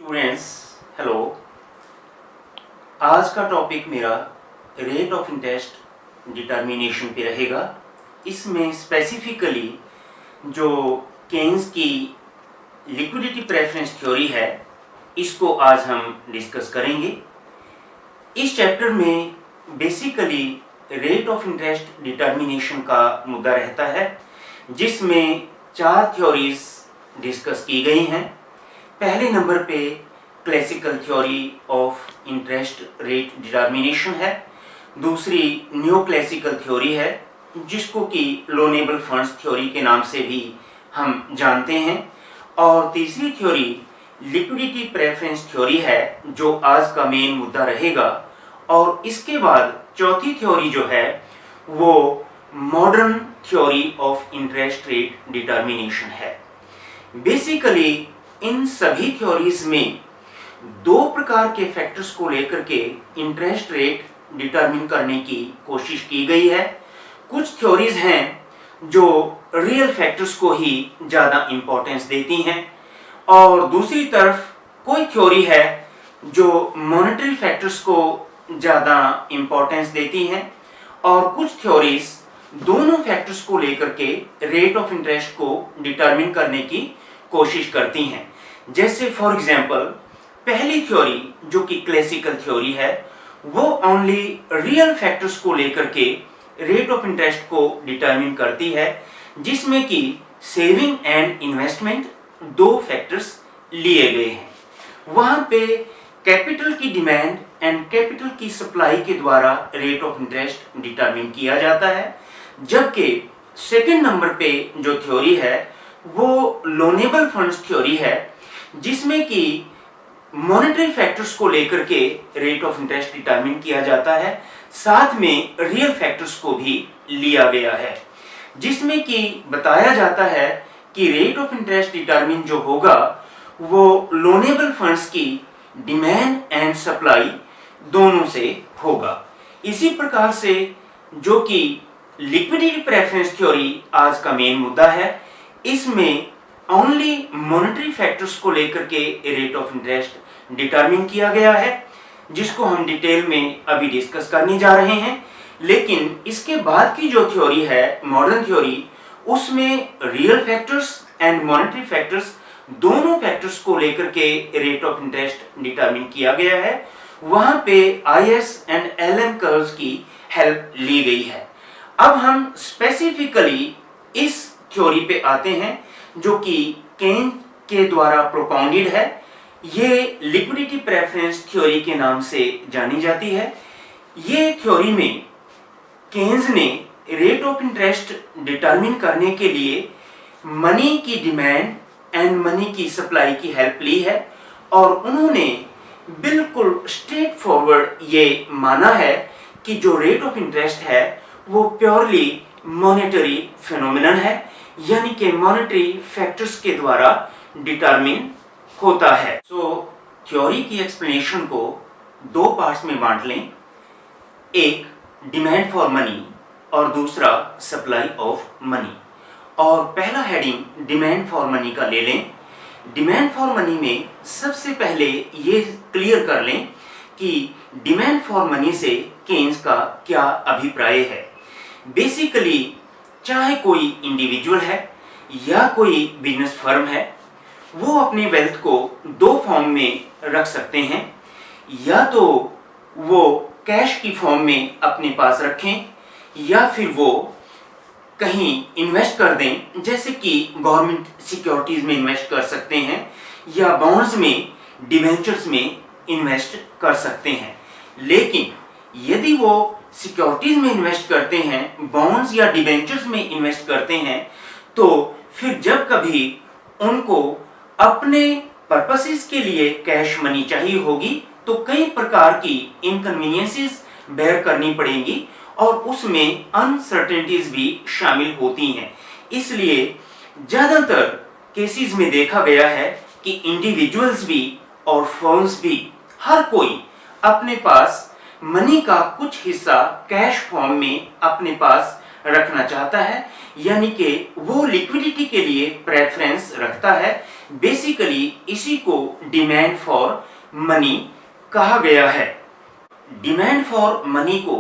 Students, hello. आज का topic मेरा रेट ऑफ इंटरेस्ट डिटर्मिनेशन पे रहेगा। इसमें स्पेसिफिकली जो केन्स की लिक्विडिटी प्रेफरेंस थ्योरी है, इसको आज हम डिस्कस करेंगे। इस चैप्टर में basically rate of interest determination का मुद्दा रहता है, जिसमें 4 थ्योरीज डिस्कस की गई हैं। पहले नंबर पे classical theory of interest rate determination है। दूसरी न्यू क्लासिकल थ्योरी है, जिसको कि लोनेबल फंड्स थ्योरी के नाम से भी हम जानते हैं। और तीसरी थ्योरी लिक्विडिटी प्रेफरेंस थ्योरी है, जो आज का मेन मुद्दा रहेगा। और इसके बाद चौथी थ्योरी जो है वो modern theory of interest rate determination है। बेसिकली इन सभी थ्योरीज में 2 प्रकार के फैक्टर्स को लेकर के इंटरेस्ट रेट डिटरमिन करने की कोशिश की गई है। कुछ थ्योरीज हैं जो रियल फैक्टर्स को ही ज़्यादा इंपॉर्टेंस देती हैं, और दूसरी तरफ कोई थ्योरी है जो मॉनेटरी फैक्टर्स को ज़्यादा इंपॉर्टेंस देती हैं। और कुछ थ्योरीज दोनों फैक्टर्स को लेकर के रेट ऑफ इंटरेस्ट को डिटरमिन करने की कोशिश करती हैं। जैसे फॉर एग्जांपल पहली थ्योरी जो कि क्लासिकल थ्योरी है, वो ओनली रियल फैक्टर्स को लेकर के रेट ऑफ इंटरेस्ट को डिटरमिन करती है, जिसमें कि सेविंग एंड इन्वेस्टमेंट 2 फैक्टर्स लिए गए हैं। वहां पे कैपिटल की डिमांड एंड कैपिटल की सप्लाई के द्वारा रेट ऑफ इंटरेस्ट डिटरमिन किया जाता है। जबकि सेकंड नंबर पे जो थ्योरी है वो लोनेबल फंड्स थ्योरी है, जिसमें कि मॉनेटरी फैक्टर्स को लेकर के रेट ऑफ इंटरेस्ट डिटरमिन किया जाता है, साथ में रियल फैक्टर्स को भी लिया गया है, जिसमें कि बताया जाता है कि रेट ऑफ इंटरेस्ट डिटरमिन जो होगा वो लोनेबल फंड्स की डिमांड एंड सप्लाई दोनों से होगा। इसी प्रकार से जो कि लिक्विडिटी प्रेफरेंस थ्योरी आज का मेन मुद्दा है, इसमें ओनली मॉनेटरी फैक्टर्स को लेकर के रेट ऑफ इंटरेस्ट डिटरमिन किया गया है, जिसको हम डिटेल में अभी डिस्कस करने जा रहे हैं। लेकिन इसके बाद की जो थ्योरी है मॉडर्न थ्योरी, उसमें real factors and monetary factors दोनों फैक्टर्स को लेकर के रेट ऑफ इंटरेस्ट डिटरमिन किया गया है। वहां पे IS एंड LM कर्व्स की हेल्प ली गई है। अब हम स्पेसिफिकली इस थ्योरी पे आते हैं जो कि केन के द्वारा प्रोपाउंडेड है। ये लिक्विडिटी प्रेफरेंस थ्योरी के नाम से जानी जाती है। ये थ्योरी में केन्स ने रेट ऑफ इंटरेस्ट डिटरमिन करने के लिए मनी की डिमांड एंड मनी की सप्लाई की हेल्प ली है, और उन्होंने बिल्कुल स्ट्रेट फॉरवर्ड ये माना है कि जो रेट ऑफ इंटरेस्ट है वो प्योरली मॉनेटरी फिनोमिनन है, यानी कि मॉनेटरी फैक्टर्स के द्वारा डिटरमिन होता है। थ्योरी की एक्सप्लेनेशन को 2 पार्ट्स में बांट लें, एक डिमांड फॉर मनी और दूसरा सप्लाई ऑफ मनी। और पहला हेडिंग डिमांड फॉर मनी का ले लें। डिमांड फॉर मनी में सबसे पहले ये क्लियर कर लें कि डिमांड फॉर मनी से केन्स का क्या अभिप्राय है। बेसिकली चाहे कोई इंडिविजुअल है या कोई बिजनेस फर्म है, वो अपने वेल्थ को 2 फॉर्म में रख सकते हैं। या तो वो कैश की फॉर्म में अपने पास रखें, या फिर वो कहीं इन्वेस्ट कर दें, जैसे कि गवर्नमेंट सिक्योरिटीज में इन्वेस्ट कर सकते हैं, या बॉन्ड्स में, डिबेंचर्स में इन्वेस्ट कर सकते हैं। लेकिन यदि वो सिक्योरिटीज में इन्वेस्ट करते हैं, बॉन्ड्स या डिबेंचर्स में इन्वेस्ट करते हैं, तो फिर जब कभी उनको अपने पर्पसेस के लिए कैश मनी चाहिए होगी, तो कई प्रकार की इनकन्वीनियंसेस बेयर करनी पड़ेंगी, और उसमें अनसर्टेनिटीज भी शामिल होती हैं। इसलिए ज़्यादातर केसेस में देखा गया है कि इंडिविजुअल्स भी और फर्म्स भी, हर कोई अपने पास मनी का कुछ हिस्सा कैश फॉर्म में अपने पास रखना चाहता है, यानी कि वो लिक्विडिटी के लिए प्रेफरेंस रखता है, बेसिकली इसी को डिमांड फॉर मनी कहा गया है। डिमांड फॉर मनी को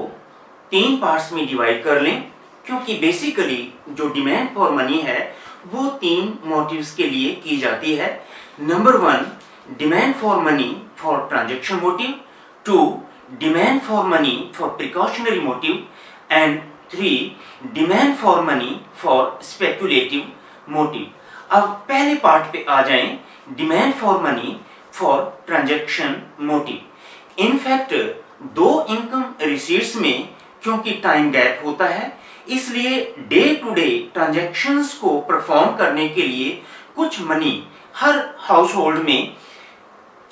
3 पार्ट्स में डिवाइड कर लें, क्योंकि बेसिकली जो डिमांड फॉर मनी है वो 3 मोटिव्स के लिए की जाती है। Number 1, demand for money for transaction motive, 2, demand for money for precautionary motive, and 3, demand for money for speculative motive. अब पहले पार्ट पे आ जाएं, demand for money for transaction motive. In fact 2 income receipts में क्योंकि टाइम गैप होता है, इसलिए day to day transactions को परफॉर्म करने के लिए कुछ मनी हर हाउस होल्ड में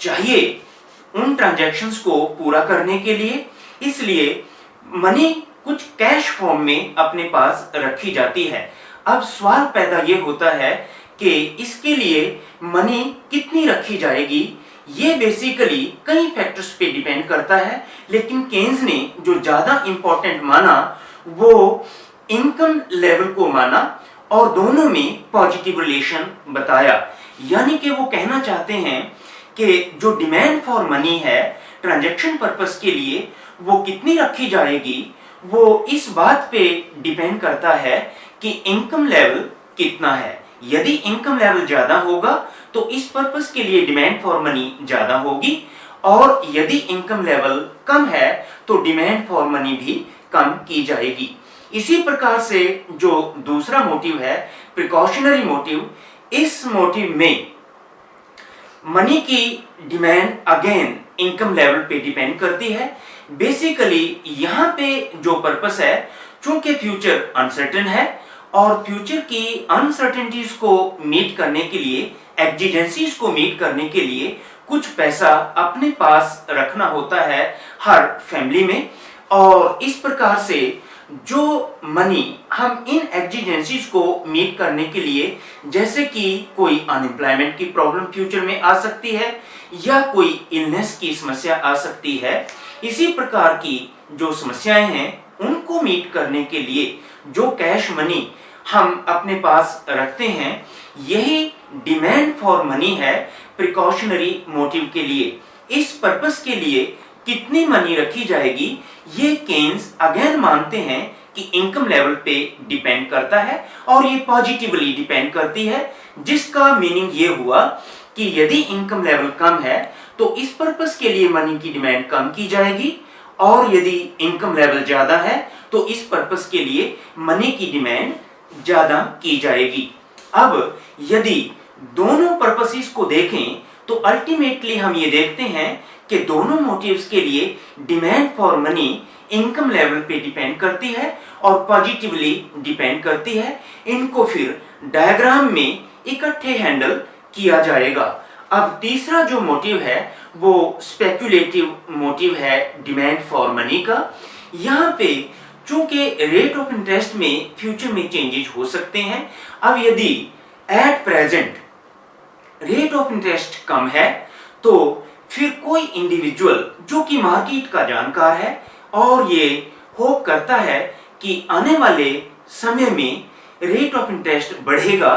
चाहिए उन ट्रांजैक्शंस को पूरा करने के लिए। इसलिए मनी कुछ कैश फॉर्म में अपने पास रखी जाती है। अब सवाल पैदा ये होता है कि इसके लिए मनी कितनी रखी जाएगी। ये बेसिकली कई फैक्टर्स पे डिपेंड करता है, लेकिन केन्स ने जो ज़्यादा इंपॉर्टेंट माना वो इनकम लेवल को माना और दोनों में पॉजिटिव रिलेशन बताया। यानी कि वो कहना चाहते हैं कि जो डिमांड फॉर मनी है ट्रांजैक्शन पर्पस के लिए वो कितनी रखी जाएगी, वो इस बात पे डिपेंड करता है कि इनकम लेवल कितना है। यदि इनकम लेवल ज़्यादा होगा तो इस पर्पस के लिए डिमांड फॉर मनी ज़्यादा होगी, और यदि इनकम लेवल कम है तो डिमांड फॉर मनी भी कम की जाएगी। इसी प्रकार से जो दूसरा मोटिव है प्रिकॉशनरी मोटिव, इस मोटिव में मनी की डिमांड अगेन इनकम लेवल पे डिपेंड करती है। बेसिकली यहाँ पे जो पर्पस है, चूंकि फ्यूचर अनसर्टेन है और फ्यूचर की अनसर्टेनिटीज को मीट करने के लिए, एक्जिजेंसीज को मीट करने के लिए कुछ पैसा अपने पास रखना होता है हर फैमिली में, और इस प्रकार से जो मनी हम इन एक्जिजेंसीज को मीट करने के लिए, जैसे कि कोई अनएम्प्लॉयमेंट की प्रॉब्लम फ्यूचर में आ सकती है या कोई इलनेस की समस्या आ सकती है, इसी प्रकार की जो समस्याएं हैं उनको मीट करने के लिए जो कैश मनी हम अपने पास रखते हैं, यही डिमांड फॉर मनी है प्रिकॉशनरी मोटिव के लिए। इस पर्पस के लिए कितनी मनी रखी जाएगी ये केन्स अगेन मानते हैं कि इनकम लेवल पे डिपेंड करता है, और ये पॉजिटिवली डिपेंड करती है, जिसका मीनिंग ये हुआ कि यदि इनकम लेवल कम है तो इस पर्पस के लिए मनी की डिमांड कम की जाएगी, और यदि इनकम लेवल ज्यादा है तो इस पर्पस के लिए मनी की डिमांड ज्यादा की जाएगी। अब यदि दोनों पर्पसेस को देखें तो अल्टीमेटली हम ये देखते हैं कि दोनों मोटिव्स के लिए demand for money income level पे डिपेंड करती है और पॉजिटिवली डिपेंड करती है। इनको फिर डायग्राम में इकट्ठे हैंडल किया जाएगा। अब तीसरा जो मोटिव है वो स्पेक्युलेटिव मोटिव है डिमांड फॉर मनी का। यहाँ पे चूंकि रेट ऑफ इंटरेस्ट में फ्यूचर में चेंजेस हो सकते हैं, अब यदि at present rate of interest कम है तो फिर कोई इंडिविजुअल जो कि मार्केट का जानकार है और ये होप करता है कि आने वाले समय में रेट ऑफ इंटरेस्ट बढ़ेगा,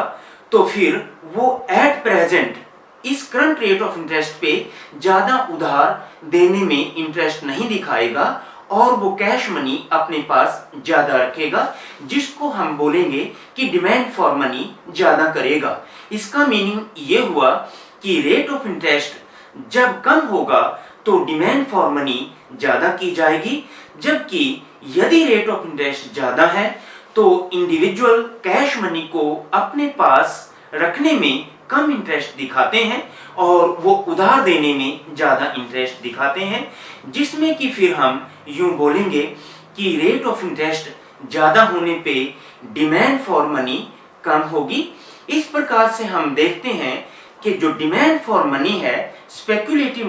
तो फिर वो एट प्रेजेंट इस करंट रेट ऑफ इंटरेस्ट पे ज़्यादा उधार देने में इंटरेस्ट नहीं दिखाएगा और वो कैश मनी अपने पास ज़्यादा रखेगा, जिसको हम बोलेंगे कि डिमांड फॉर मनी ज़्यादा करेगा। इसका मीनिंग ये हुआ कि रेट ऑफ इंटरेस्ट जब कम होगा तो डिमांड फॉर मनी ज़्यादा की जाएगी, जबकि यदि रेट ऑफ इंटरेस्ट ज़्यादा है तो इंडिविजुअल कैश मनी को अपने पास रखने में कम इंटरेस्ट दिखाते हैं और वो उधार देने में ज़्यादा इंटरेस्ट दिखाते हैं, जिसमें कि फिर हम यूं बोलेंगे कि रेट ऑफ इंटरेस्ट ज़्यादा होने पे डिमांड फॉर मनी कम होगी। इस प्रकार से हम देखते हैं कि जो डिमांड फॉर मनी है स्पेक्युलेटिव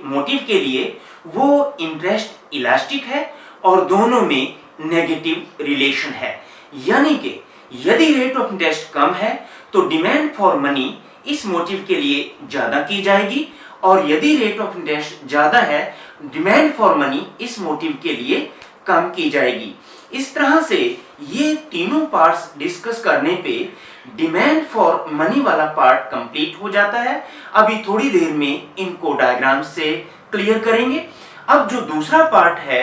मोटिव के लिए वो इंटरेस्ट इलास्टिक है और दोनों में नेगेटिव रिलेशन है। यानी कि यदि रेट ऑफ इंटरेस्ट कम है तो डिमांड फॉर मनी इस मोटिव के लिए ज़्यादा की जाएगी, और यदि रेट ऑफ इंटरेस्ट ज़्यादा है डिमांड फॉर मनी इस मोटिव के लिए कम की जाएगी। इस तरह से ये तीनों पार्ट्स डिस्कस करने पे डिमांड फॉर मनी वाला पार्ट कंप्लीट हो जाता है। अभी थोड़ी देर में इनको डायग्राम से क्लियर करेंगे। अब जो दूसरा पार्ट है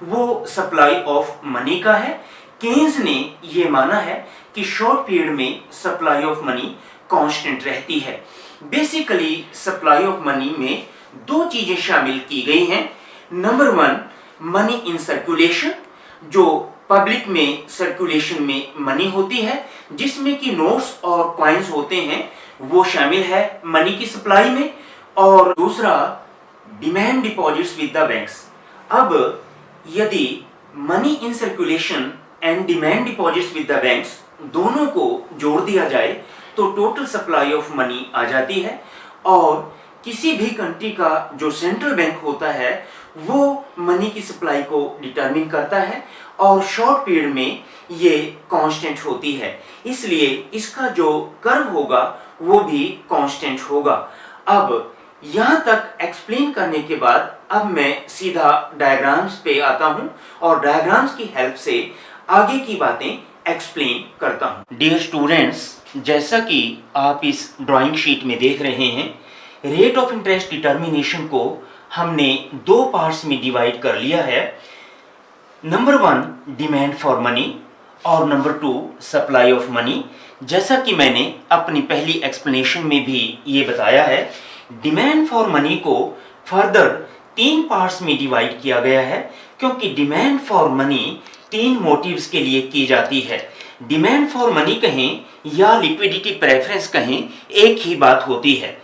वो सप्लाई ऑफ मनी का है। केन्स ने ये माना है कि शॉर्ट पीरियड में सप्लाई ऑफ मनी कांस्टेंट रहती है। बेसिकली सप्लाई ऑफ मनी में दो चीजें शामिल की गई हैं। Number one, money in circulation, जो पब्लिक में सर्कुलेशन में मनी होती है जिसमें कि नोट्स और कॉइन्स होते हैं, वो शामिल है मनी की सप्लाई में। और दूसरा, demand deposits with the banks. अब यदि money in circulation and demand deposits with the banks दोनों को जोड़ दिया जाए तो टोटल सप्लाई ऑफ मनी आ जाती है। और किसी भी कंट्री का जो सेंट्रल बैंक होता है वो मनी की सप्लाई को डिटरमिन करता है और शॉर्ट पीरियड में ये कांस्टेंट होती है, इसलिए इसका जो कर्व होगा वो भी कांस्टेंट होगा। अब यहाँ तक एक्सप्लेन करने के बाद अब मैं सीधा डायग्राम्स पे आता हूँ और डायग्राम्स की हेल्प से आगे की बातें एक्सप्लेन करता हूँ। डियर स्टूडेंट्स, जैसा कि आप इस ड्राइंग शीट में देख रहे हैं, रेट ऑफ इंटरेस्ट डिटर्मिनेशन को हमने दो पार्ट्स में डिवाइड कर लिया है। Number one, demand for money और number two, supply of money. जैसा कि मैंने अपनी पहली एक्सप्लेनेशन में भी ये बताया है, डिमांड फॉर मनी को फर्दर तीन पार्ट्स में डिवाइड किया गया है क्योंकि डिमांड फॉर मनी तीन मोटिव्स के लिए की जाती है। डिमांड फॉर मनी कहें या लिक्विडिटी प्रेफरेंस कहें, एक ही बात होती है।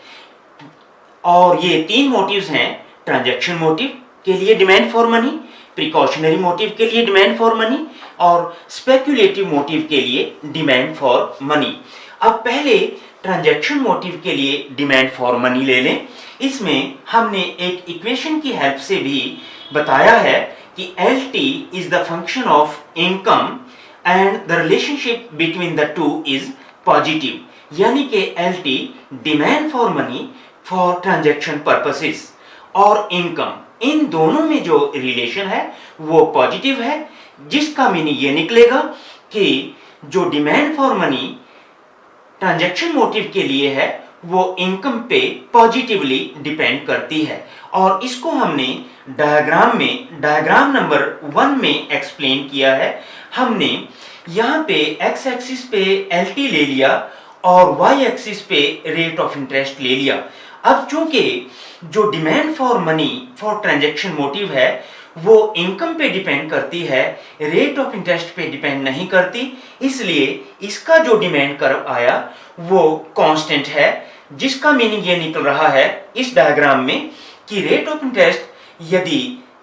और ये तीन मोटिव्स हैं, ट्रांजैक्शन मोटिव के लिए demand for money, precautionary motive के लिए डिमांड फॉर मनी और स्पेक्युलेटिव मोटिव के लिए डिमांड फॉर मनी। अब पहले ट्रांजैक्शन मोटिव के लिए डिमांड फॉर मनी ले लें। इसमें हमने एक इक्वेशन की हेल्प से भी बताया है कि LT is the function of income and the relationship between the two is positive, यानी कि LT demand for money for transaction purposes और इनकम, इन दोनों में जो रिलेशन है वो पॉजिटिव है, जिसका मीनिंग ये निकलेगा कि जो demand for money transaction motive के लिए है वो इनकम पे पॉजिटिवली डिपेंड करती है। और इसको हमने डायग्राम नंबर 1 में एक्सप्लेन किया है। हमने यहाँ पे एक्स एक्सिस पे LT ले लिया और वाई एक्सिस पे रेट ऑफ इंटरेस्ट ले लिया। अब चूंकि जो demand for money for transaction motive है वो इनकम पे डिपेंड करती है, रेट ऑफ इंटरेस्ट पे डिपेंड नहीं करती, इसलिए इसका जो डिमांड कर्व आया वो कांस्टेंट है, जिसका मीनिंग ये निकल रहा है इस डायग्राम में कि रेट ऑफ इंटरेस्ट यदि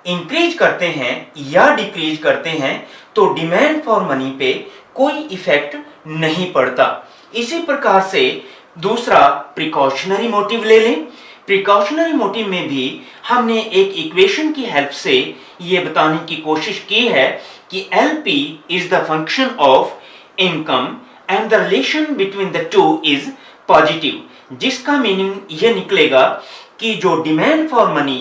इंक्रीज करते हैं या डिक्रीज करते हैं तो डिमांड फॉर मनी पे कोई इफेक्ट नहीं पड़ता। इसी प्रकार से दूसरा, प्रिकॉशनरी मोटिव ले लें। प्रिकॉशनरी मोटिव में भी हमने एक इक्वेशन की हेल्प से ये बताने की कोशिश की है कि LP is the function of income and the relation between the two is positive, जिसका मीनिंग ये निकलेगा कि जो demand for money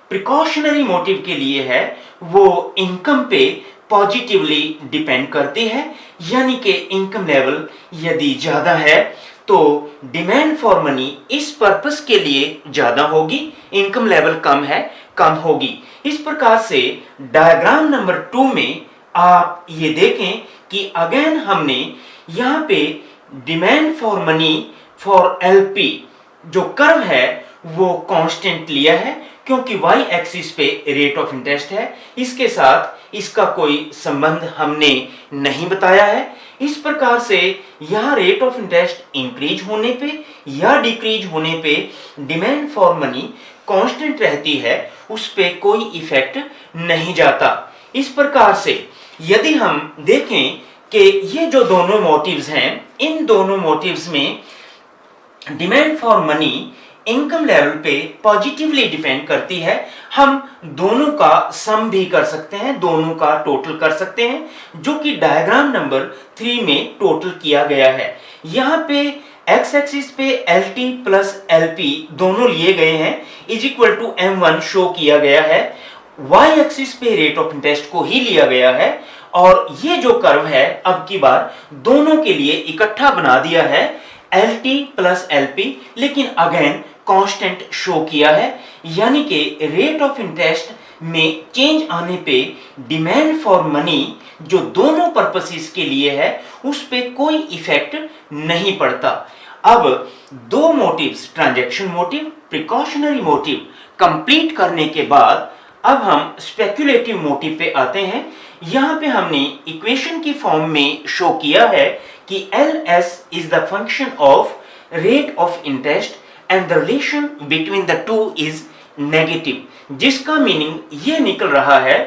precautionary motive के लिए है वो इनकम पे पॉजिटिवली डिपेंड करती है, यानी कि इनकम लेवल यदि ज्यादा है तो डिमांड फॉर मनी इस पर्पस के लिए ज्यादा होगी, इनकम लेवल कम है कम होगी। इस प्रकार से डायग्राम नंबर 2 में आप ये देखें कि अगेन हमने यहाँ पे demand for money for LP जो कर्व है वो कांस्टेंट लिया है क्योंकि वाई एक्सिस पे रेट ऑफ इंटरेस्ट है, इसके साथ इसका कोई संबंध हमने नहीं बताया है। इस प्रकार से यहाँ रेट ऑफ इंटरेस्ट इंक्रीज होने पे या डिक्रीज होने पे डिमांड फॉर मनी कांस्टेंट रहती है, उस पे कोई इफेक्ट नहीं जाता। इस प्रकार से यदि हम देखें कि ये जो दोनों मोटिव्स हैं, इन दोनों मोटिव्स में demand for money income level पे पॉजिटिवली डिपेंड करती है, हम दोनों का सम भी कर सकते हैं, दोनों का टोटल कर सकते हैं, जो कि डायग्राम नंबर 3 में टोटल किया गया है। यहाँ पे एक्स एक्सिस पे LT प्लस LP दोनों लिए गए हैं is equal to M1 show किया गया है, वाई एक्सिस पे रेट ऑफ इंटरेस्ट को ही लिया गया है और ये जो कर्व है अब की बार दोनों के लिए इकट्ठा बना दिया है LT प्लस LP, लेकिन अगेन कांस्टेंट शो किया है, यानी कि रेट ऑफ इंटरेस्ट में चेंज आने पे डिमांड फॉर मनी जो दोनों पर्पसेस के लिए है उस पे कोई इफेक्ट नहीं पड़ता। अब दो motives, transaction motive, precautionary motive complete करने के बाद अब हम स्पेक्युलेटिव मोटिव पे आते हैं। यहां पे हमने इक्वेशन की फॉर्म में शो किया है कि LS is the function of rate of interest and the relation between the two is negative, जिसका मीनिंग ये निकल रहा है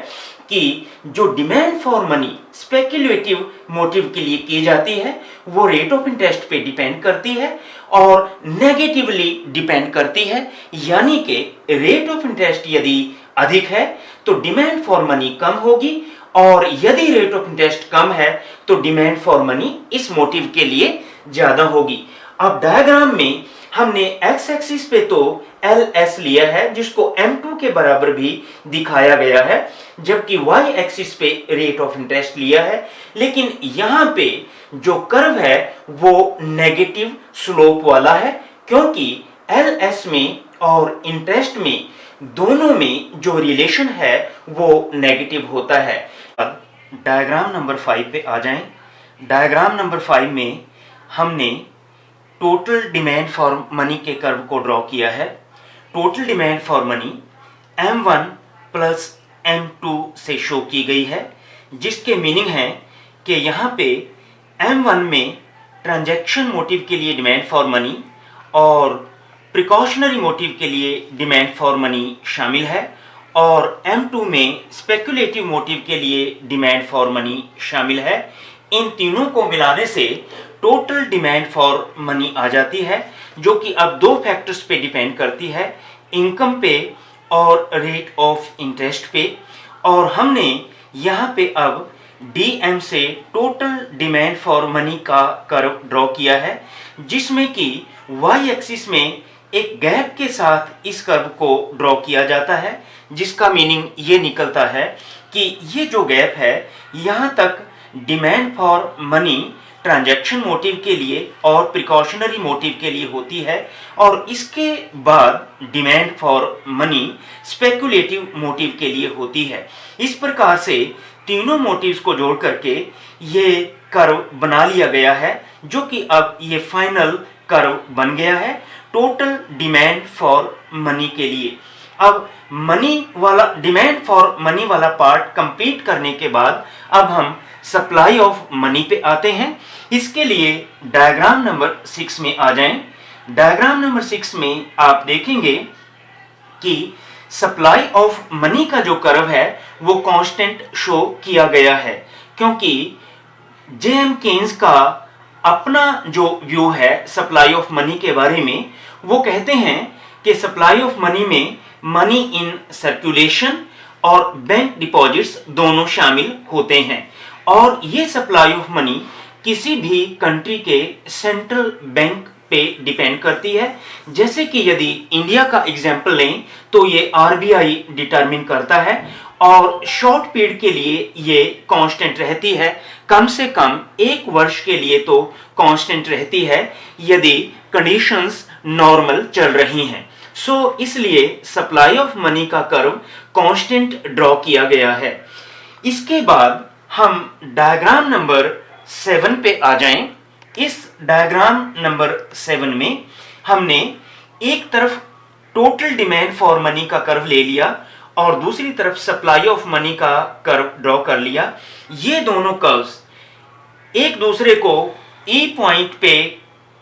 कि जो demand for money speculative motive के लिए की जाती है वो रेट ऑफ इंटरेस्ट पे डिपेंड करती है और नेगेटिवली डिपेंड करती है, यानी कि रेट ऑफ इंटरेस्ट यदि अधिक है तो डिमांड फॉर मनी कम होगी और यदि रेट ऑफ इंटरेस्ट कम है तो डिमांड फॉर मनी इस मोटिव के लिए ज्यादा होगी। अब डायग्राम में हमने एक्स एक्सिस पे तो LS लिया है जिसको M2 के बराबर भी दिखाया गया है, जबकि Y एक्सिस पे रेट ऑफ इंटरेस्ट लिया है, लेकिन यहां पे जो कर्व है वो नेगेटिव स्लोप वाला है क्योंकि LS में और इंटरेस्ट में दोनों में जो रिलेशन है वो नेगेटिव होता है। अब डायग्राम नंबर 5 पे आ जाएं। डायग्राम नंबर 5 में हमने टोटल डिमांड फॉर मनी के कर्व को ड्रॉ किया है। Total demand for money M1 plus M2 से शो की गई है, जिसके मीनिंग है कि यहाँ पे M1 में ट्रांजैक्शन मोटिव के लिए डिमांड फॉर मनी और प्रिकॉशनरी मोटिव के लिए डिमांड फॉर मनी शामिल है और M2 में स्पेक्युलेटिव मोटिव के लिए डिमांड फॉर मनी शामिल है। इन तीनों को मिलाने से टोटल डिमांड फॉर मनी आ जाती है, जो कि अब दो फैक्टर्स पे डिपेंड करती है, इनकम पे और रेट ऑफ इंटरेस्ट पे। और हमने यहाँ पे अब DM से टोटल डिमांड फॉर मनी का कर्व ड्रॉ किया है, जिसमें कि Y एक्सिस में एक गैप के साथ इस कर्व को ड्रॉ किया जाता है, जिसका मीनिंग ये निकलता है कि ये जो गैप है यहाँ तक demand for money transaction motive के लिए और प्रिकॉशनरी मोटिव के लिए होती है और इसके बाद demand for money speculative motive के लिए होती है। इस प्रकार से तीनों मोटिव्स को जोड़ करके ये कर्व बना लिया गया है, जो कि अब ये फाइनल कर्व बन गया है टोटल डिमांड फॉर मनी के लिए। अब मनी वाला डिमांड फॉर मनी वाला पार्ट कंप्लीट करने के बाद अब हम सप्लाई ऑफ मनी पे आते हैं। इसके लिए डायग्राम नंबर 6 में आ जाएं। डायग्राम नंबर 6 में आप देखेंगे कि सप्लाई ऑफ मनी का जो कर्व है वो कांस्टेंट शो किया गया है, क्योंकि J.M. केन्स का अपना जो व्यू है सप्लाई ऑफ मनी के बारे में, वो कहते हैं कि सप्लाई ऑफ मनी में मनी इन सर्कुलेशन और बैंक डिपॉजिट्स दोनों शामिल होते हैं और ये सप्लाई ऑफ मनी किसी भी कंट्री के सेंट्रल बैंक पे डिपेंड करती है। जैसे कि यदि इंडिया का एग्जांपल लें तो ये RBI डिटरमिन करता है और शॉर्ट पीरियड के लिए ये कांस्टेंट रहती है, कम से कम 1 वर्ष के लिए तो कांस्टेंट रहती है यदि कंडीशंस नॉर्मल चल रही हैं। सो इसलिए सप्लाई ऑफ मनी का कर्व कांस्टेंट ड्रॉ किया गया है। इसके बाद हम डायग्राम नंबर 7 पे आ जाएं। इस डायग्राम नंबर 7 में हमने एक तरफ टोटल डिमांड फॉर मनी का कर्व ले लिया और दूसरी तरफ सप्लाई ऑफ मनी का कर्व ड्रॉ कर लिया। ये दोनों कर्व्स एक दूसरे को E पॉइंट पे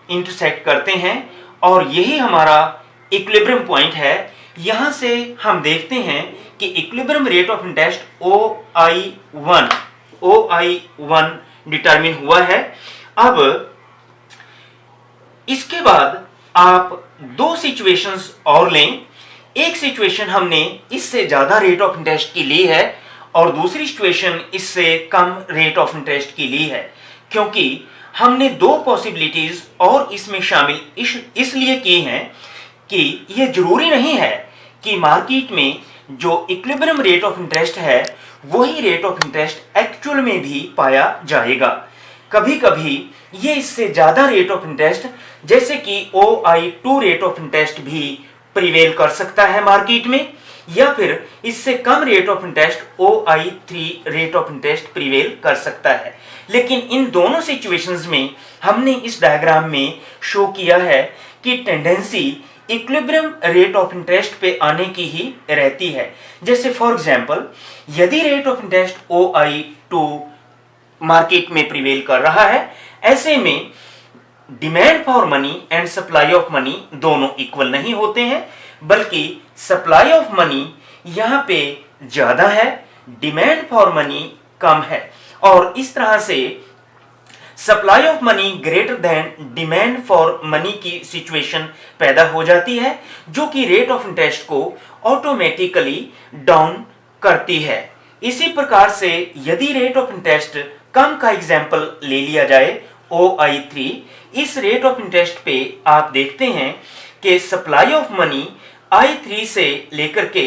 इंटरसेक्ट करते हैं और यही हमारा इक्विलिब्रियम पॉइंट है। यहां से हम देखते हैं कि equilibrium rate of interest OI1 determine हुआ है। अब इसके बाद आप दो सिचुएशंस और लें। एक सिचुएशन हमने इससे ज्यादा रेट ऑफ इंटरेस्ट की ली है और दूसरी सिचुएशन इससे कम रेट ऑफ इंटरेस्ट की ली है, क्योंकि हमने दो पॉसिबिलिटीज और इसमें शामिल इसलिए की हैं कि ये जरूरी नहीं है कि मार्केट में जो इक्विलिब्रियम रेट ऑफ इंटरेस्ट है वही रेट ऑफ इंटरेस्ट एक्चुअल में भी पाया जाएगा। कभी कभी ये इससे ज़्यादा रेट ऑफ इंटरेस्ट जैसे कि OI2 रेट ऑफ इंटरेस्ट भी प्रिवेल कर सकता है मार्केट में, या फिर इससे कम rate of interest OI3 rate of interest prevail कर सकता है। लेकिन इन दोनों सिचुएशंस में हमने इस डायग्राम में शो किया है कि tendency equilibrium rate of interest पे आने की ही रहती है। जैसे फॉर एग्जांपल, यदि rate of interest OI2 market में प्रिवेल कर रहा है, ऐसे में demand for money and supply of money दोनों इक्वल नहीं होते हैं, बल्कि सप्लाई ऑफ मनी यहाँ पे ज्यादा है, डिमांड फॉर मनी कम है, और इस तरह से supply of money greater than demand for money की सिचुएशन पैदा हो जाती है, जो कि रेट ऑफ इंटरेस्ट को ऑटोमेटिकली डाउन करती है। इसी प्रकार से यदि रेट ऑफ इंटरेस्ट कम का एग्जांपल ले लिया जाए OI3, इस रेट ऑफ इंटरेस्ट पे आप देखते हैं कि सप्लाई ऑफ मनी I3 से लेकर के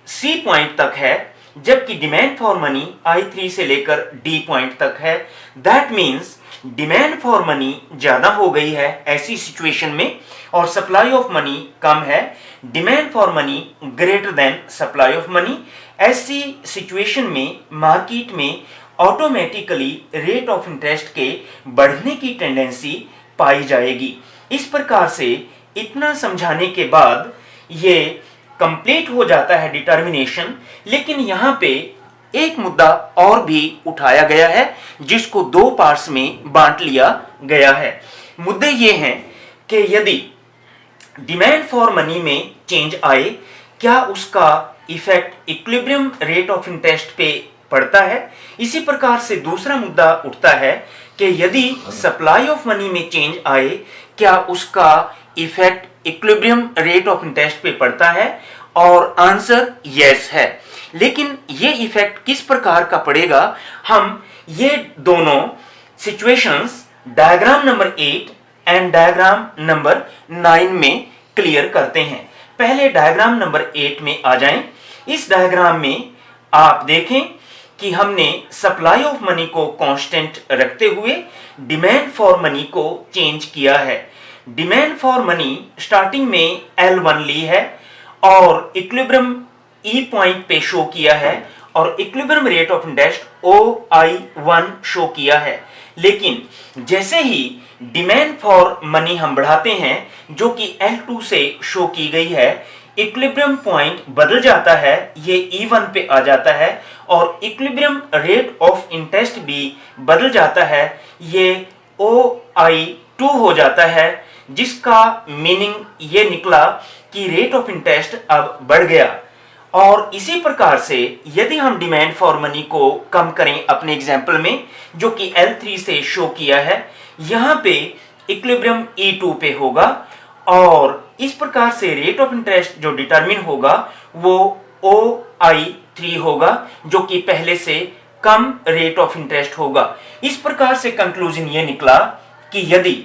C पॉइंट तक है, जबकि डिमांड फॉर मनी I3 से लेकर D पॉइंट तक है। That means demand for money ज्यादा हो गई है ऐसी सिचुएशन में, और सप्लाई ऑफ मनी कम है, demand for money greater than supply of money. ऐसी सिचुएशन में मार्केट में ऑटोमेटिकली रेट ऑफ इंटरेस्ट के बढ़ने की टेंडेंसी पाई जाएगी। इस प्रकार से इतना समझाने के बाद ये कंप्लीट हो जाता है डिटर्मिनेशन। लेकिन यहाँ पे एक मुद्दा और भी उठाया गया है, जिसको दो पार्ट्स में बांट लिया गया है। मुद्दे ये हैं कि यदि डिमांड फॉर मनी में चेंज आए, क्या उसका effect equilibrium rate of interest पे पड़ता है। इसी प्रकार से दूसरा मुद्दा उठता है कि यदि सप्लाई ऑफ मनी में चेंज आए, क्या उसका effect equilibrium rate of interest पे पड़ता है, और आंसर यस है। लेकिन ये इफेक्ट किस प्रकार का पड़ेगा, हम ये दोनों situations diagram number 8 and diagram number 9 में क्लियर करते हैं। पहले डायग्राम नंबर 8 में आ जाएं। इस डायग्राम में आप देखें कि हमने सप्लाई ऑफ मनी को कांस्टेंट रखते हुए डिमांड फॉर मनी को चेंज किया है। डिमांड फॉर मनी स्टार्टिंग में L1 ली है और इक्विलिब्रियम E पॉइंट पे शो किया है, और equilibrium rate of interest OI1 show किया है। लेकिन जैसे ही डिमांड फॉर मनी हम बढ़ाते हैं, जो कि L2 से शो की गई है, इक्विलिब्रियम पॉइंट बदल जाता है, ये E1 पे आ जाता है, और इक्विलिब्रियम रेट ऑफ इंटरेस्ट भी बदल जाता है, ये OI2 हो जाता है, जिसका मीनिंग ये निकला कि रेट ऑफ इंटरेस्ट अब बढ़ गया। और इसी प्रकार से यदि हम डिमांड फॉर मनी को कम करें अपने एग्जाम्पल में, जो कि L3 से शो किया है, यहाँ पे इक्विलिब्रियम E2 पे होगा, और इस प्रकार से रेट ऑफ इंटरेस्ट जो डिटरमिन होगा वो OI3 होगा, जो कि पहले से कम रेट ऑफ इंटरेस्ट होगा। इस प्रकार से कंक्लूजन ये निकला कि यदि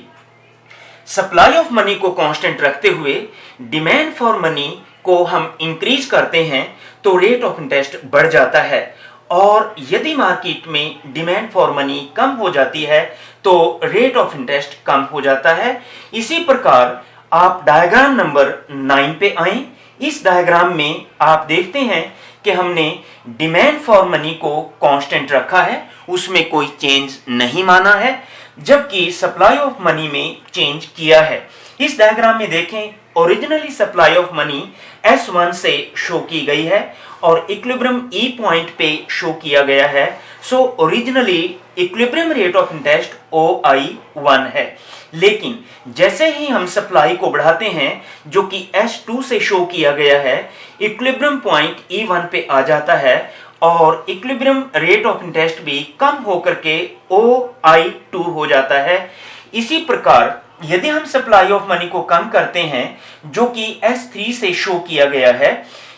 सप्लाई ऑफ मनी को कांस्टेंट रखते हुए डिमांड फॉर मनी को हम इंक्रीज करते हैं तो रेट ऑफ इंटरेस्ट बढ़ जाता है, और यदि मार्केट में डिमांड फॉर मनी कम हो जाती है तो रेट ऑफ इंटरेस्ट कम हो जाता है। इसी प्रकार आप डायग्राम नंबर 9 पे आए। इस डायग्राम में आप देखते हैं कि हमने डिमांड फॉर मनी को कांस्टेंट रखा है, उसमें कोई चेंज नहीं माना है, जबकि सप्लाई ऑफ मनी में चेंज किया है। इस डायग्राम में देखें, originally supply of money S1 से शो की गई है और इक्विलिब्रियम E पॉइंट पे शो किया गया है। So originally equilibrium rate of interest OI1 है, लेकिन जैसे ही हम सप्लाई को बढ़ाते हैं, जो कि S2 से शो किया गया है, इक्विलिब्रियम पॉइंट E1 पे आ जाता है, और इक्विलिब्रियम रेट ऑफ इंटरेस्ट भी कम होकर के OI2 हो जाता है। इसी प्रकार यदि हम सप्लाई ऑफ मनी को कम करते हैं, जो कि S3 से शो किया गया है,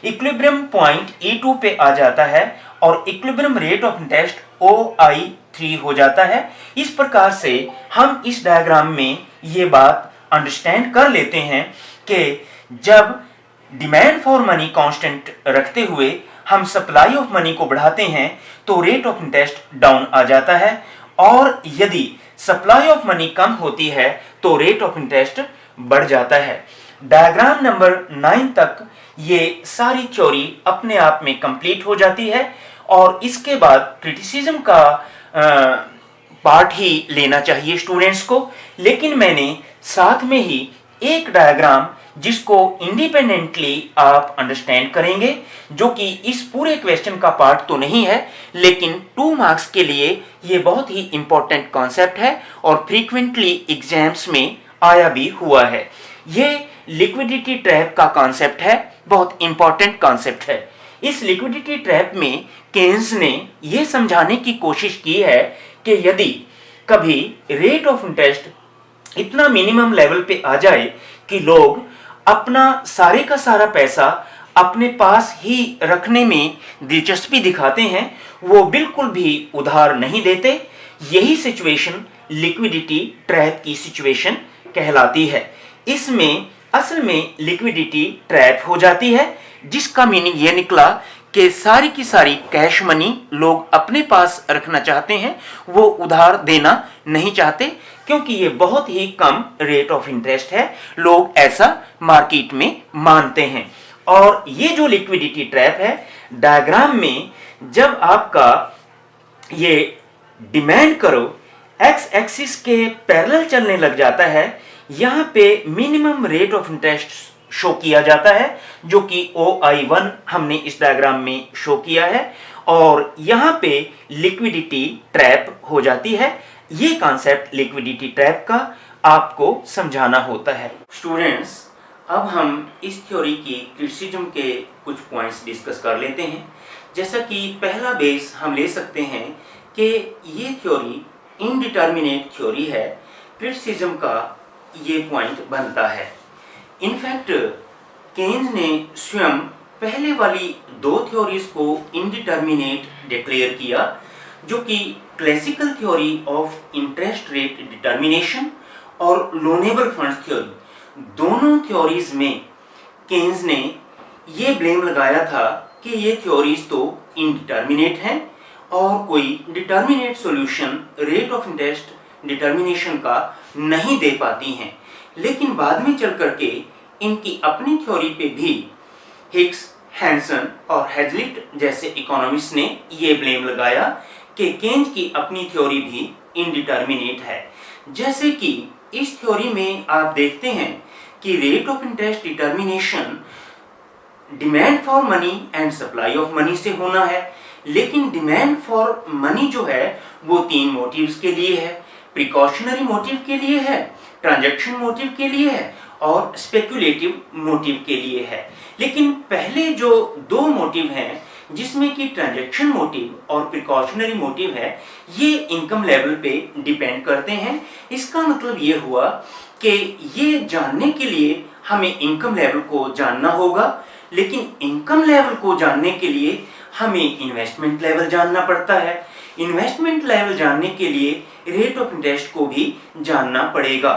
इक्विलिब्रियम पॉइंट E2 पे आ जाता है, और equilibrium rate of interest OI3 हो जाता है। इस प्रकार से हम इस डायग्राम में ये बात अंडरस्टैंड कर लेते हैं कि जब डिमांड फॉर मनी कांस्टेंट रखते हुए हम सप्लाई ऑफ मनी को बढ़ाते हैं तो रेट ऑफ इंटरेस्ट डाउन आ जाता है, और यदि सप्लाई ऑफ मनी कम होती है तो रेट ऑफ इंटरेस्ट बढ़ जाता है। डायग्राम नंबर 9 तक ये सारी थ्योरी अपने आप में कंप्लीट हो जाती है, और इसके बाद क्रिटिसिज्म का पार्ट ही लेना चाहिए स्टूडेंट्स को। लेकिन मैंने साथ में ही एक डायग्राम जिसको इंडिपेंडेंटली आप अंडरस्टैंड करेंगे, जो कि इस पूरे क्वेश्चन का पार्ट तो नहीं है, लेकिन 2 मार्क्स के लिए ये बहुत ही इंपॉर्टेंट कॉन्सेप्ट है और फ्रीक्वेंटली एग्जाम्स में आया भी हुआ है। ये लिक्विडिटी ट्रैप का कॉन्सेप्ट है, बहुत इंपॉर्टेंट कॉन्सेप्ट है। इस लिक्विडिटी ट्रैप में केन्स ने यह समझाने की कोशिश की है कि यदि कभी रेट ऑफ इंटरेस्ट इतना मिनिमम लेवल पे आ जाए कि लोग अपना सारे का सारा पैसा अपने पास ही रखने में दिलचस्पी दिखाते हैं, वो बिल्कुल भी उधार नहीं देते, यही सिचुएशन लिक्विडिटी ट्रैप की सिचुएशन कहलाती है। इसमें असल में लिक्विडिटी ट्रैप हो जाती है, जिसका मीनिंग ये निकला कि सारी की सारी कैश मनी लोग अपने पास रखना चाहते हैं, वो उधार देना नहीं चाहते, क्योंकि ये बहुत ही कम रेट ऑफ इंटरेस्ट है, लोग ऐसा मार्केट में मानते हैं। और ये जो लिक्विडिटी ट्रैप है, डायग्राम में जब आपका ये डिमांड करो एक्स एक्सिस के पैरेलल चलने लग जाता है, यहाँ पे minimum rate of interest show किया जाता है, जो कि OI1 हमने इस डायग्राम में शो किया है, और यहाँ पे लिक्विडिटी ट्रैप हो जाती है। ये कॉन्सेप्ट लिक्विडिटी ट्रैप का आपको समझाना होता है। स्टूडेंट्स, अब हम इस थ्योरी की क्रिटिसिज्म के कुछ पॉइंट्स डिस्कस कर लेते हैं। जैसा कि पहला बेस हम ले सकते हैं कि ये थ्योरी इनडिटर्मिनेट थ्योरी है, क्रिटिसिज्म का ये पॉइंट बनता है। इनफैक्ट केन्स ने स्वयं पहले वाली 2 थ्योरीज को इनडिटर्मिनेट डिक्लेयर किया, जो कि classical theory of interest rate determination और लोनेबल फंड्स थ्योरी, दोनों थ्योरीज में केन्स ने ये ब्लेम लगाया था कि ये थ्योरीज तो इनडिटर्मिनेट हैं और कोई determinate solution rate of interest determination का नहीं दे पाती हैं। लेकिन बाद में चल करके इनकी अपनी थ्योरी पे भी हिक्स, हैंसन और हैजलिट जैसे इकोनॉमिस्ट ने ये ब्लेम लगाया कि केन्स की अपनी थ्योरी भी इनडिटर्मिनेट है। जैसे कि इस थ्योरी में आप देखते हैं कि rate of interest determination demand for money and supply of money से होना है, लेकिन डिमांड फॉर मनी जो है वो 3 मोटिव्स के लिए है, प्रिकॉशनरी मोटिव के लिए है, ट्रांजैक्शन मोटिव के लिए है और स्पेकुलेटिव मोटिव के लिए है। लेकिन पहले जो 2 मोटिव हैं, जिसमें कि ट्रांजैक्शन मोटिव और प्रिकॉशनरी मोटिव है, ये इनकम लेवल पे डिपेंड करते हैं। इसका मतलब ये हुआ कि ये जानने के लिए हमें इनकम लेवल को जानना होगा, लेकिन इनकम लेवल को जानने के लिए हमें इन्वेस्टमेंट लेवल जानना पड़ता है। इन्वेस्टमेंट लेवल जानने के लिए रेट ऑफ इंटरेस्ट को भी जानना पड़ेगा,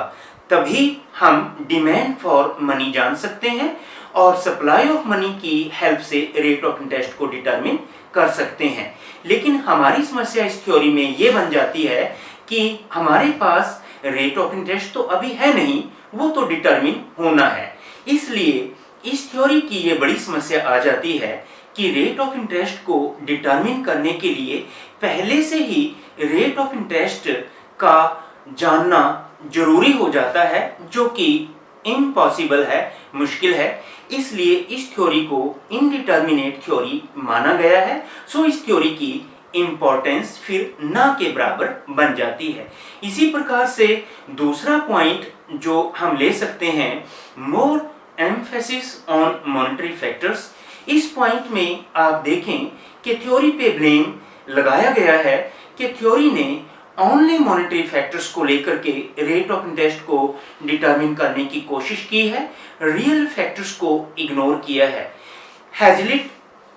तभी हम डिमांड फॉर मनी जान सकते हैं और सप्लाई ऑफ मनी की हेल्प से रेट ऑफ इंटरेस्ट को डिटरमिन कर सकते हैं। लेकिन हमारी समस्या इस थ्योरी में ये बन जाती है कि हमारे पास रेट ऑफ इंटरेस्ट तो अभी है नहीं, वो तो डिटरमिन होना है। इसलिए इस थ्योरी की ये बड़ी समस्या आ जाती है कि रेट ऑफ इंटरेस्ट को डिटरमिन करने के लिए पहले से ही रेट ऑफ इंटरेस्ट का जानना जरूरी हो जाता है, जो कि इम्पॉसिबल है, मुश्किल है। इसलिए इस थ्योरी को इनडिटर्मिनेट थ्योरी माना गया है। सो इस थ्योरी की इंपॉर्टेंस फिर ना के बराबर बन जाती है। इसी प्रकार से दूसरा पॉइंट जो हम ले सकते हैं, मोर एम्फेसिस ऑन मॉनेटरी फैक्टर्स। इस पॉइंट में आप देखें कि थ्योरी पे ब्लेम लगाया गया है कि थ्योरी ने ओनली मॉनेटरी फैक्टर्स को लेकर के रेट ऑफ इंटरेस्ट को डिटरमिन करने की कोशिश की है, रियल फैक्टर्स को इग्नोर किया है। हैजलिट,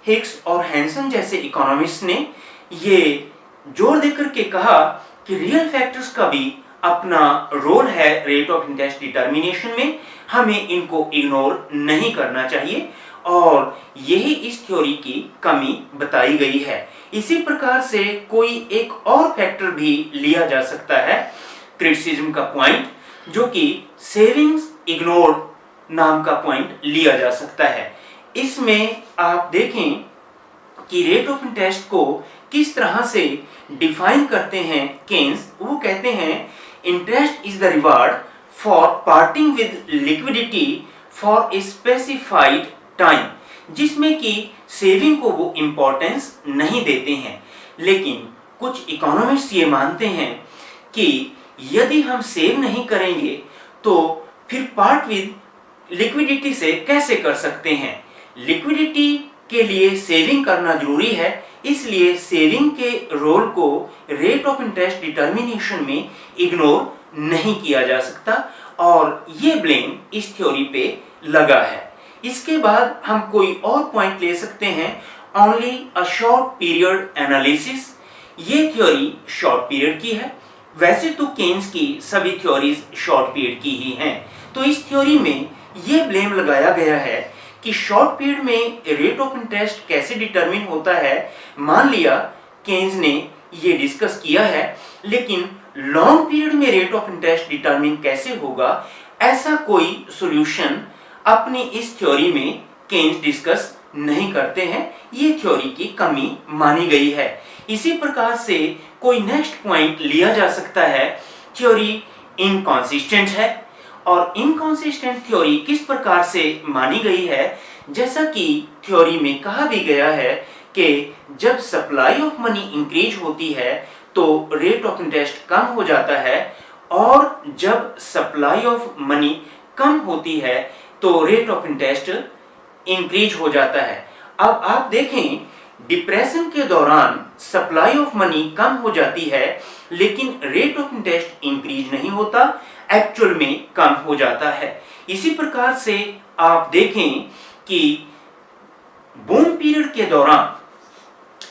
हिक्स और हैंसन जैसे इकोनॉमिस्ट ने ये जोर देकर के कहा कि रियल फैक्टर्स का भी अपना रोल है रेट ऑफ इंटरेस्ट डिटर्मिनेशन में, हमें इनको इग्नोर नहीं करना चाहिए और यही इस थ्योरी की कमी बताई गई है। इसी प्रकार से कोई एक और फैक्टर भी लिया जा सकता है क्रिटिसिज्म का पॉइंट, जो कि सेविंग्स इग्नोर्ड नाम का पॉइंट लिया जा सकता है। इसमें आप देखें कि रेट ऑफ इंटरेस्ट को किस तरह से डिफाइन करते हैं केन्स। वो कहते हैं interest is the reward for parting with liquidity for a specified time, जिसमें कि सेविंग को वो इम्पोर्टेंस नहीं देते हैं। लेकिन कुछ इकोनॉमिस्ट ये मानते हैं कि यदि हम सेव नहीं करेंगे तो फिर पार्ट विद लिक्विडिटी से कैसे कर सकते हैं। लिक्विडिटी के लिए सेविंग करना जरूरी है, इसलिए सेविंग के रोल को रेट ऑफ इंटरेस्ट डिटर्मिनेशन में इग्नोर नहीं किया जा सकता, और ये ब्लेम इस थ्योरी पे लगा है। इसके बाद हम कोई और पॉइंट ले सकते हैं, only a short period analysis. ये थ्योरी शॉर्ट पीरियड की है। वैसे तो केन्स की सभी थ्योरीज शॉर्ट पीरियड की ही हैं, तो इस थ्योरी में ये ब्लेम लगाया गया है कि शॉर्ट पीरियड में रेट ऑफ इंटरेस्ट कैसे डिटरमिन होता है। मान लिया केन्स ने ये डिस्कस किया है, लेकिन लॉन्ग पीरियड में रेट ऑफ इंटरेस्ट डिटरमिन कैसे होगा, ऐसा कोई सॉल्यूशन अपनी इस थ्योरी में केन्स डिस्कस नहीं करते हैं। ये थ्योरी की कमी मानी गई है। इसी प्रकार से कोई नेक्स्ट पॉइंट लिया जा सकता है, थ्योरी इनकॉन्सिस्टेंट है। और इनकॉन्सिस्टेंट थ्योरी किस प्रकार से मानी गई है, जैसा कि थ्योरी में कहा भी गया है कि जब सप्लाई ऑफ मनी इंक्रीज होती है तो रेट ऑफ इंटरेस्ट कम हो जाता है, और जब सप्लाई ऑफ मनी कम होती है तो रेट ऑफ इंटरेस्ट इंक्रीज हो जाता है। अब आप देखें, डिप्रेशन के दौरान सप्लाई ऑफ मनी कम हो जाती है, लेकिन रेट ऑफ इंटरेस्ट इंक्रीज नहीं होता, एक्चुअल में कम हो जाता है। इसी प्रकार से आप देखें कि बूम पीरियड के दौरान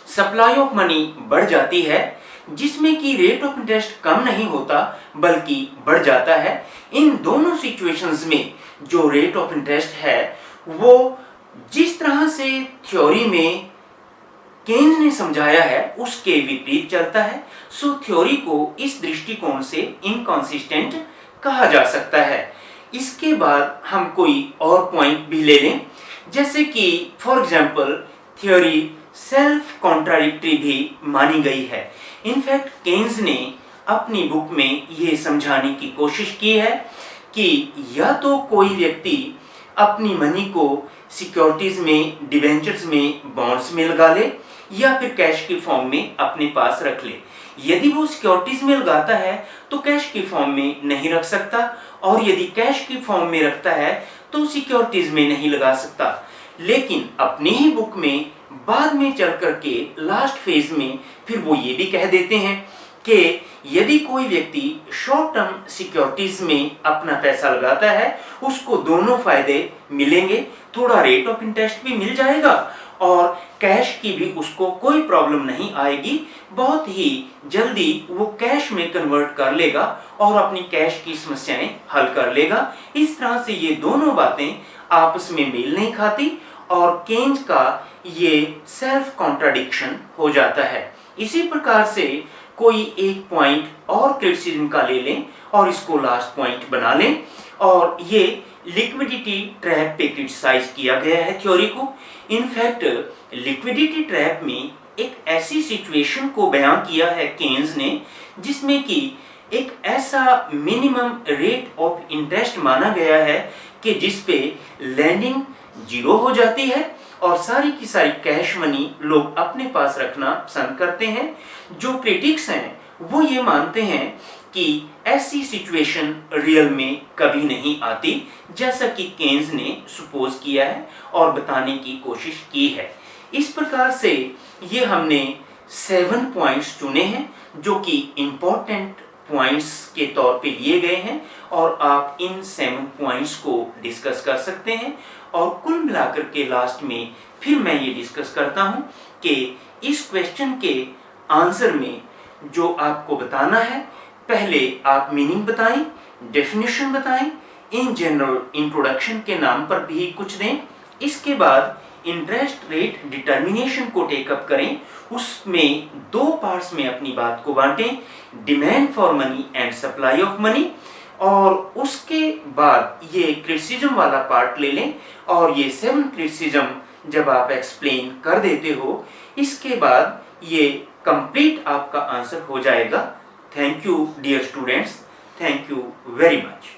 सप्लाई ऑफ मनी बढ़ जाती है, जिसमें कि रेट ऑफ इंटरेस्ट कम नहीं होता बल्कि बढ़ जाता है। इन दोनों सिचुएशंस में जो रेट ऑफ इंटरेस्ट है वो जिस तरह से थ्योरी में केन्स ने समझाया है उसके विपरीत चलता है। सो थ्योरी को इस दृष्टिकोण से इनकॉन्सिस्टेंट कहा जा सकता है। इसके बाद हम कोई और पॉइंट भी ले लें, जैसे कि for example theory self contradictory भी मानी गई है। इनफैक्ट केन्स ने अपनी बुक में ये समझाने की कोशिश की है कि या तो कोई व्यक्ति अपनी मनी को सिक्योरिटीज में, डिबेंचर्स में, बॉन्ड्स में लगा ले, या फिर कैश के फॉर्म में अपने पास रख ले। यदि वो सिक्योरिटीज में लगाता है तो कैश के फॉर्म में नहीं रख सकता, और यदि कैश के फॉर्म में रखता है तो सिक्योरिटीज में नहीं लगा सकता। लेकिन अपनी ही बुक में बाद में चल करके लास्ट फेज में फिर वो ये भी कह देते हैं कि यदि कोई व्यक्ति शॉर्ट टर्म सिक्योरिटीज में अपना पैसा लगाता है उसको दोनों फायदे मिलेंगे, थोड़ा रेट ऑफ इंटरेस्ट भी मिल जाएगा और कैश की भी उसको कोई प्रॉब्लम नहीं आएगी। बहुत ही जल्दी वो कैश में कन्वर्ट कर लेगा और अपनी कैश की समस्याएं हल कर लेगा। इस तरह से ये दोनों बातें आपस में मेल नहीं खाती और केन्स का ये सेल्फ कॉन्ट्राडिक्शन हो जाता है। इसी प्रकार से कोई एक पॉइंट और क्रिटिसिज्म का ले लें और इसको लास्ट पॉइंट बना लें, और ये लिक्विडिटी ट्रैप पे क्रिटिसाइज किया गया है थ्योरी को। इनफैक्ट लिक्विडिटी ट्रैप में एक ऐसी सिचुएशन को बयां किया है केन्स ने जिसमें कि एक ऐसा मिनिमम रेट ऑफ इंटरेस्ट माना गया है कि जिस पे लैंडिंग जीरो हो जाती है और सारी की सारी कैश मनी लोग अपने पास रखना पसंद करते हैं। जो क्रिटिक्स हैं वो ये मानते हैं कि ऐसी सिचुएशन रियल में कभी नहीं आती, जैसा कि केन्स ने सपोज किया है और बताने की कोशिश की है। इस प्रकार से ये हमने 7 पॉइंट्स चुने हैं जो कि इम्पोर्टेंट पॉइंट्स के तौर पे लिए गए हैं, और आप इन 7 पॉइंट्स को डिस्कस कर सकते हैं। और कुल मिलाकर के लास्ट में फिर मैं ये डिस्कस करता हूँ कि इस क्वेश्चन के आंसर में जो आपको बताना है, पहले आप मीनिंग बताएं, डेफिनेशन बताएं, इन जनरल इंट्रोडक्शन के नाम पर भी कुछ दें, इसके बाद इंटरेस्ट रेट डिटर्मिनेशन को टेकअप करें, उसमें दो पार्ट्स में अपनी बात को बांटें, demand for money and supply of money, और उसके बाद ये क्रिटिसिज्म वाला पार्ट ले लें, और ये 7 क्रिटिसिज्म जब आप एक्सप्लेन कर देते हो, इसके बाद ये कंप्लीट आपका आंसर हो जाएगा। Thank you dear students, thank you very much.